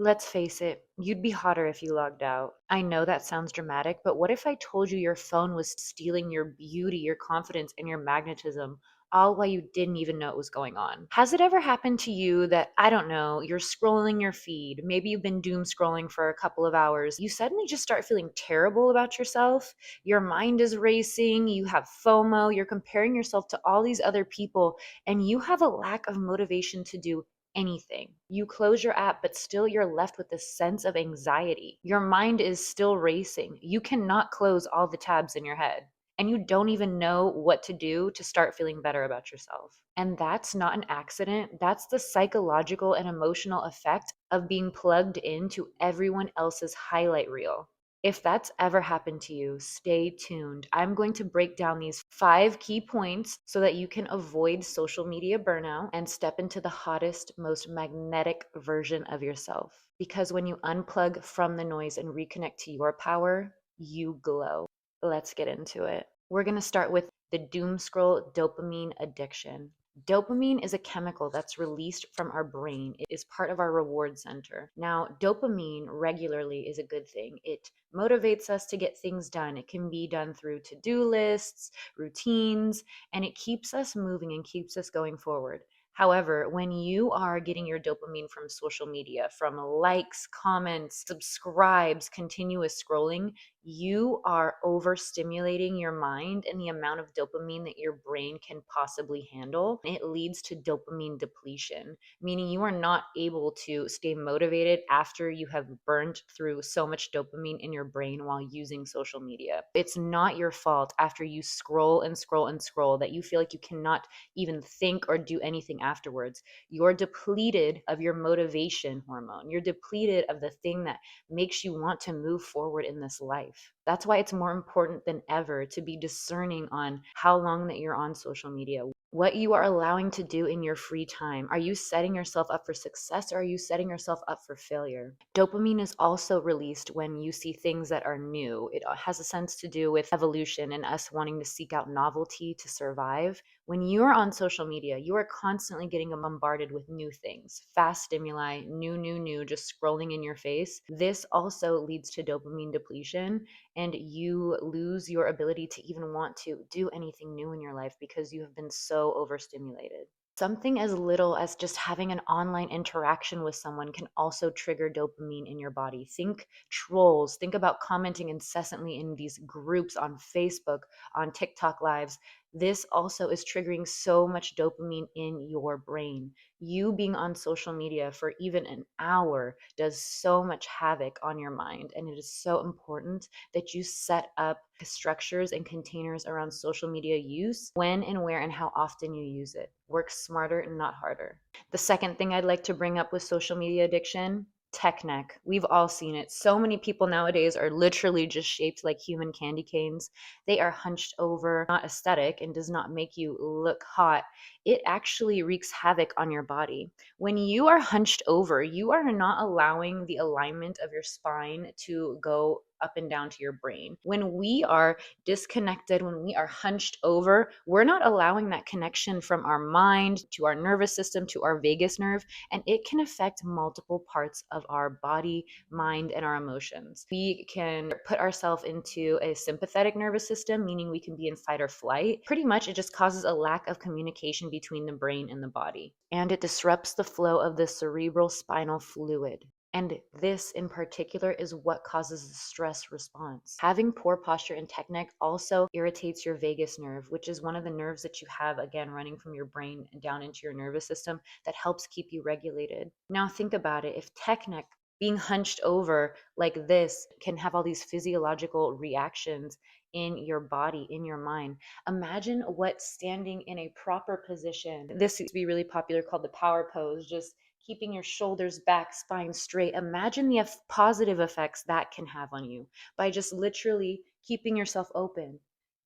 Let's face it, you'd be hotter if you logged out. I know that sounds dramatic, but what if I told you your phone was stealing your beauty, your confidence, and your magnetism, all while you didn't even know it was going on? Has it ever happened to you that, I don't know, you're scrolling your feed, maybe you've been doom scrolling for a couple of hours, you suddenly just start feeling terrible about yourself? Your mind is racing, you have FOMO, you're comparing yourself to all these other people, and you have a lack of motivation to do anything. You close your app, but still you're left with this sense of anxiety. Your mind is still racing. You cannot close all the tabs in your head. And you don't even know what to do to start feeling better about yourself. And that's not an accident. That's the psychological and emotional effect of being plugged into everyone else's highlight reel. If that's ever happened to you, stay tuned. I'm going to break down these 5 key points so that you can avoid social media burnout and step into the hottest, most magnetic version of yourself. Because when you unplug from the noise and reconnect to your power, you glow. Let's get into it. We're going to start with the doom scroll dopamine addiction. Dopamine is a chemical that's released from our brain. It is part of our reward center. Now, dopamine regularly is a good thing. It motivates us to get things done. It can be done through to-do lists, routines, and it keeps us moving and keeps us going forward. However, when you are getting your dopamine from social media, from likes, comments, subscribes, continuous scrolling, you are overstimulating your mind and the amount of dopamine that your brain can possibly handle. It leads to dopamine depletion, meaning you are not able to stay motivated after you have burned through so much dopamine in your brain while using social media. It's not your fault after you scroll and scroll and scroll that you feel like you cannot even think or do anything afterwards. You're depleted of your motivation hormone. You're depleted of the thing that makes you want to move forward in this life. That's why it's more important than ever to be discerning on how long that you're on social media, what you are allowing to do in your free time. Are you setting yourself up for success or are you setting yourself up for failure? Dopamine is also released when you see things that are new. It has a sense to do with evolution and us wanting to seek out novelty to survive. When you're on social media, you are constantly getting bombarded with new things, fast stimuli, new, just scrolling in your face. This also leads to dopamine depletion, and you lose your ability to even want to do anything new in your life because you have been so overstimulated. Something as little as just having an online interaction with someone can also trigger dopamine in your body. Think trolls. Think about commenting incessantly in these groups on Facebook, on TikTok lives. This also is triggering so much dopamine in your brain. You being on social media for even an hour does so much havoc on your mind. And it is so important that you set up structures and containers around social media use, when and where and how often you use it. Work smarter and not harder. The second thing I'd like to bring up with social media addiction, tech neck. We've all seen it. So many people nowadays are literally just shaped like human candy canes. They are hunched over, not aesthetic, and does not make you look hot. It actually wreaks havoc on your body. When you are hunched over, you are not allowing the alignment of your spine to go up and down to your brain. When we are disconnected, when we are hunched over, we're not allowing that connection from our mind to our nervous system to our vagus nerve, and it can affect multiple parts of our body, mind, and our emotions. We can put ourselves into a sympathetic nervous system, meaning we can be in fight or flight. Pretty much, it just causes a lack of communication between the brain and the body, and it disrupts the flow of the cerebral spinal fluid. And this in particular is what causes the stress response. Having poor posture and technique also irritates your vagus nerve, which is one of the nerves that you have, again, running from your brain down into your nervous system that helps keep you regulated. Now think about it. If technique, being hunched over like this, can have all these physiological reactions in your body, in your mind. Imagine what standing in a proper position, this used to be really popular, called the power pose, just keeping your shoulders back, spine straight. Imagine the positive effects that can have on you by just literally keeping yourself open,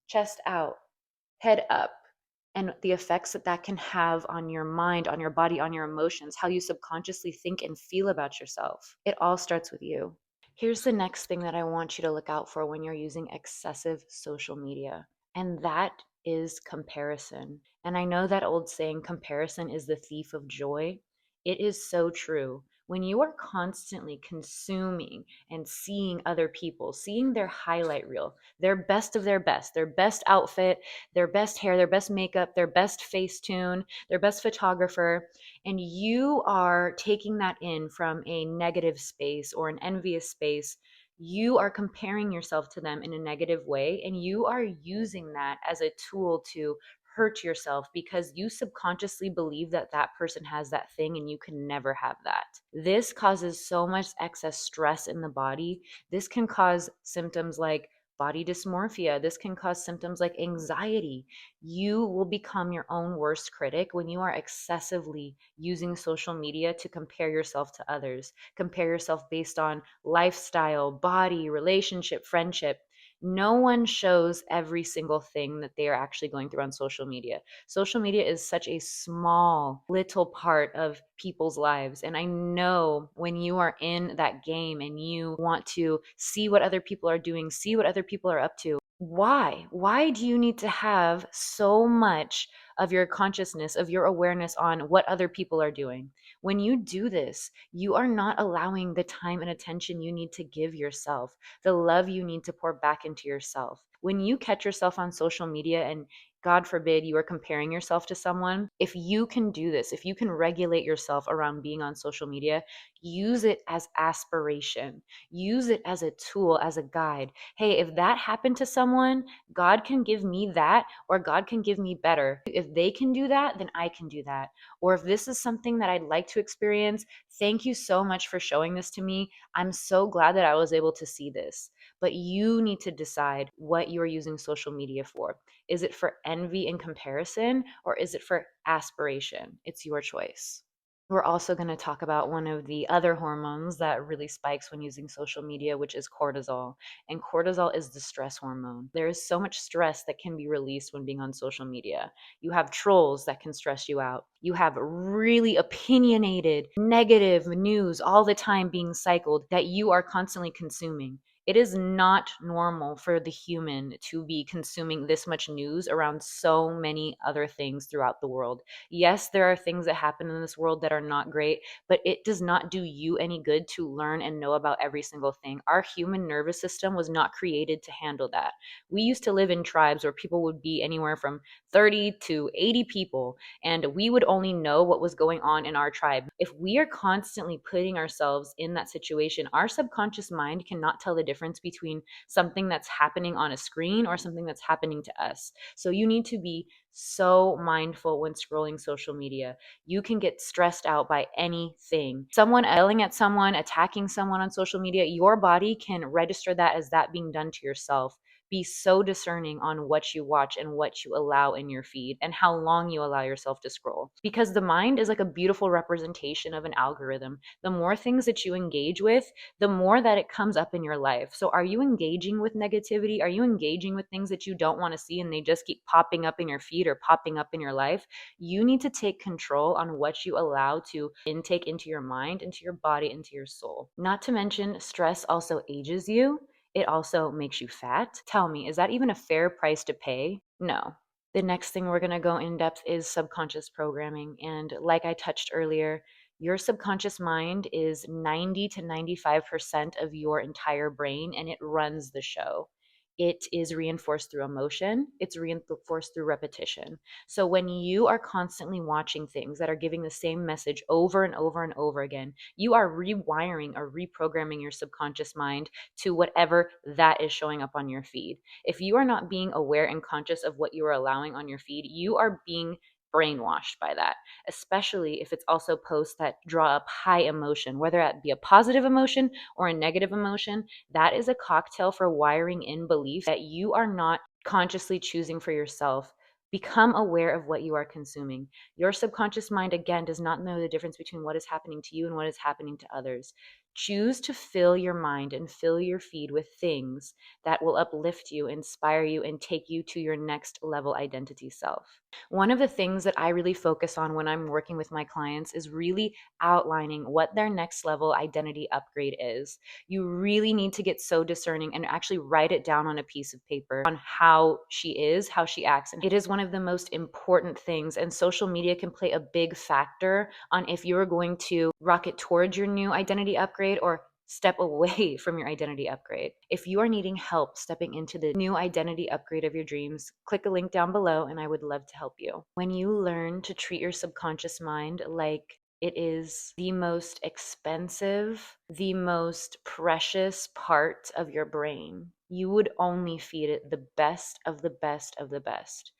chest out, head up, and the effects that that can have on your mind, on your body, on your emotions, how you subconsciously think and feel about yourself. It all starts with you. Here's the next thing that I want you to look out for when you're using excessive social media, and that is comparison. And I know that old saying, comparison is the thief of joy. It is so true. When you are constantly consuming and seeing other people, seeing their highlight reel, their best outfit, their best hair, their best makeup, their best Facetune, their best photographer, and you are taking that in from a negative space or an envious space, you are comparing yourself to them in a negative way, and you are using that as a tool to hurt yourself because you subconsciously believe that that person has that thing and you can never have that. This causes so much excess stress in the body. This can cause symptoms like body dysmorphia. This can cause symptoms like anxiety. You will become your own worst critic when you are excessively using social media to compare yourself to others, compare yourself based on lifestyle, body, relationship, friendship. No one shows every single thing that they are actually going through on social media. Social media is such a small, little part of people's lives. And I know when you are in that game and you want to see what other people are doing, see what other people are up to, why? Why do you need to have so much of your consciousness, of your awareness on what other people are doing? When you do this, you are not allowing the time and attention you need to give yourself, the love you need to pour back into yourself. When you catch yourself on social media and God forbid you are comparing yourself to someone, if you can do this, if you can regulate yourself around being on social media, use it as aspiration. Use it as a tool, as a guide. Hey, if that happened to someone, God can give me that, or God can give me better. If they can do that, then I can do that. Or if this is something that I'd like to experience, thank you so much for showing this to me. I'm so glad that I was able to see this. But you need to decide what you're using social media for. Is it for envy and comparison, or is it for aspiration? It's your choice. We're also going to talk about one of the other hormones that really spikes when using social media, which is cortisol. And cortisol is the stress hormone. There is so much stress that can be released when being on social media. You have trolls that can stress you out. You have really opinionated, negative news all the time being cycled that you are constantly consuming. It is not normal for the human to be consuming this much news around so many other things throughout the world. Yes, there are things that happen in this world that are not great, but it does not do you any good to learn and know about every single thing. Our human nervous system was not created to handle that. We used to live in tribes where people would be anywhere from 30 to 80 people, and we would only know what was going on in our tribe. If we are constantly putting ourselves in that situation, our subconscious mind cannot tell the difference between something that's happening on a screen or something that's happening to us. So you need to be so mindful when scrolling social media. You can get stressed out by anything. Someone yelling at someone, attacking someone on social media, your body can register that as that being done to yourself. Be so discerning on what you watch and what you allow in your feed and how long you allow yourself to scroll. Because the mind is like a beautiful representation of an algorithm. The more things that you engage with, the more that it comes up in your life. So are you engaging with negativity? Are you engaging with things that you don't want to see and they just keep popping up in your feed or popping up in your life? You need to take control on what you allow to intake into your mind, into your body, into your soul. Not to mention, stress also ages you. It also makes you fat. Tell me, is that even a fair price to pay? No. The next thing we're going to go in depth is subconscious programming. And like I touched earlier, your subconscious mind is 90 to 95% of your entire brain, and it runs the show. It is reinforced through emotion, it's reinforced through repetition. So when you are constantly watching things that are giving the same message over and over and over again, you are rewiring or reprogramming your subconscious mind to whatever that is showing up on your feed. If you are not being aware and conscious of what you are allowing on your feed, you are being brainwashed by that, especially if it's also posts that draw up high emotion, whether that be a positive emotion or a negative emotion. That is a cocktail for wiring in beliefs that you are not consciously choosing for yourself. Become aware of what you are consuming. Your subconscious mind, again, does not know the difference between what is happening to you and what is happening to others. Choose to fill your mind and fill your feed with things that will uplift you, inspire you, and take you to your next level identity self. One of the things that I really focus on when I'm working with my clients is really outlining what their next level identity upgrade is. You really need to get so discerning and actually write it down on a piece of paper on how she is, how she acts. And it is one of the most important things. And social media can play a big factor on if you're going to rocket towards your new identity upgrade or step away from your identity upgrade. If you are needing help stepping into the new identity upgrade of your dreams, click a link down below and I would love to help you. When you learn to treat your subconscious mind like it is the most expensive, the most precious part of your brain, you would only feed it the best of the best of the best.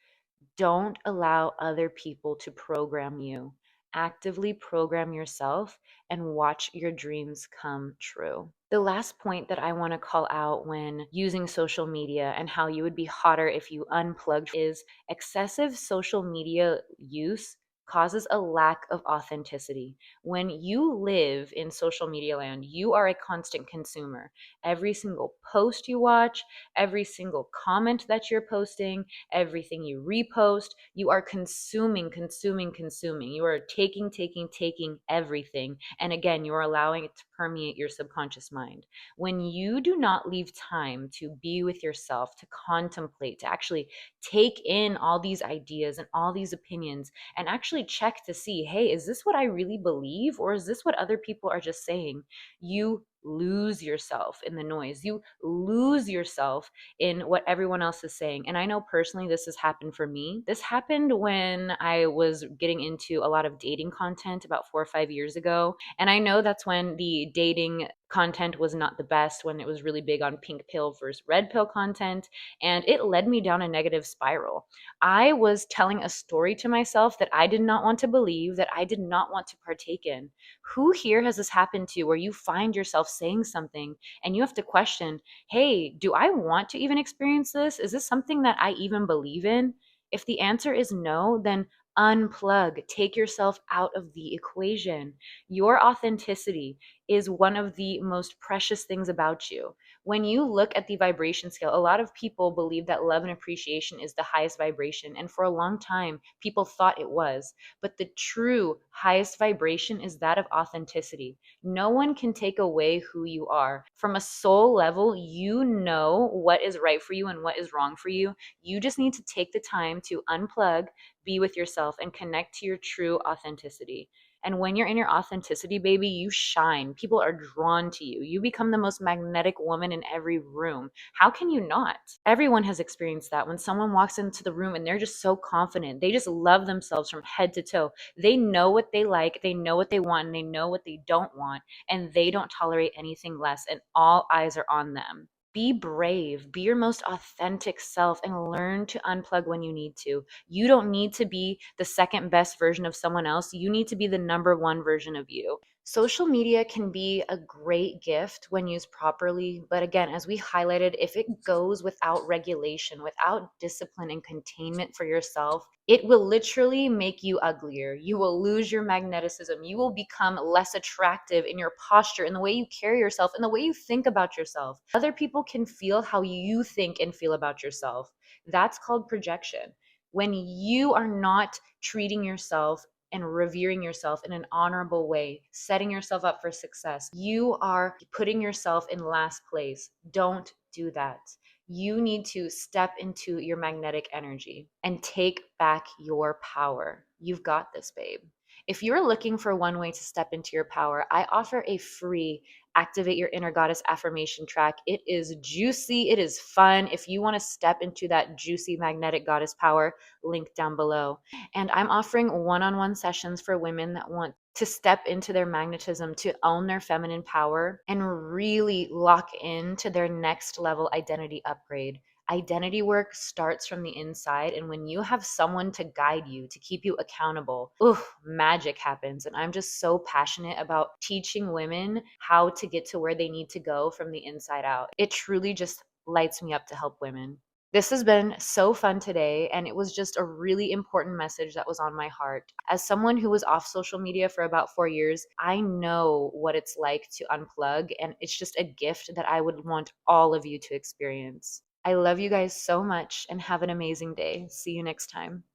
Don't allow other people to program you. Actively program yourself and watch your dreams come true. The last point that I want to call out when using social media and how you would be hotter if you unplugged is excessive social media use causes a lack of authenticity. When you live in social media land, you are a constant consumer. Every single post you watch, every single comment that you're posting, everything you repost, you are consuming, consuming, consuming. You are taking, taking, taking everything. And again, you are allowing it to permeate your subconscious mind. When you do not leave time to be with yourself, to contemplate, to actually take in all these ideas and all these opinions and actually check to see, hey, is this what I really believe or is this what other people are just saying? You lose yourself in the noise. You lose yourself in what everyone else is saying. And I know personally this has happened for me. This happened when I was getting into a lot of dating content about 4 or 5 years ago. And I know that's when the dating content was not the best, when it was really big on pink pill versus red pill content. And it led me down a negative spiral. I was telling a story to myself that I did not want to believe, that I did not want to partake in. Who here has this happened to where you find yourself saying something and you have to question, hey, do I want to even experience this? Is this something that I even believe in? If the answer is no, then unplug, take yourself out of the equation. Your authenticity is one of the most precious things about you. When you look at the vibration scale, a lot of people believe that love and appreciation is the highest vibration. And for a long time, people thought it was. But the true highest vibration is that of authenticity. No one can take away who you are. From a soul level, you know what is right for you and what is wrong for you. You just need to take the time to unplug, be with yourself, and connect to your true authenticity. And when you're in your authenticity, baby, you shine. People are drawn to you. You become the most magnetic woman in every room. How can you not? Everyone has experienced that when someone walks into the room and they're just so confident. They just love themselves from head to toe. They know what they like, they know what they want, and they know what they don't want, and they don't tolerate anything less, and all eyes are on them. Be brave, be your most authentic self, and learn to unplug when you need to. You don't need to be the second best version of someone else. You need to be the number one version of you. Social media can be a great gift when used properly, but again, as we highlighted, if it goes without regulation, without discipline and containment for yourself, it will literally make you uglier. You will lose your magneticism. You will become less attractive in your posture, in the way you carry yourself, in the way you think about yourself. Other people can feel how you think and feel about yourself. That's called projection. When you are not treating yourself and revering yourself in an honorable way, setting yourself up for success, you are putting yourself in last place. Don't do that. You need to step into your magnetic energy and take back your power. You've got this, babe. If you're looking for one way to step into your power, I offer a free Activate Your Inner Goddess affirmation track. It is juicy. It is fun. If you want to step into that juicy magnetic goddess power, link down below. And I'm offering one-on-one sessions for women that want to step into their magnetism, to own their feminine power, and really lock into their next level identity upgrade. Identity work starts from the inside, and when you have someone to guide you, to keep you accountable, magic happens. And I'm just so passionate about teaching women how to get to where they need to go from the inside out. It truly just lights me up to help women. This has been so fun today, and it was just a really important message that was on my heart. As someone who was off social media for about 4 years, I know what it's like to unplug, and it's just a gift that I would want all of you to experience. I love you guys so much, and have an amazing day. See you next time.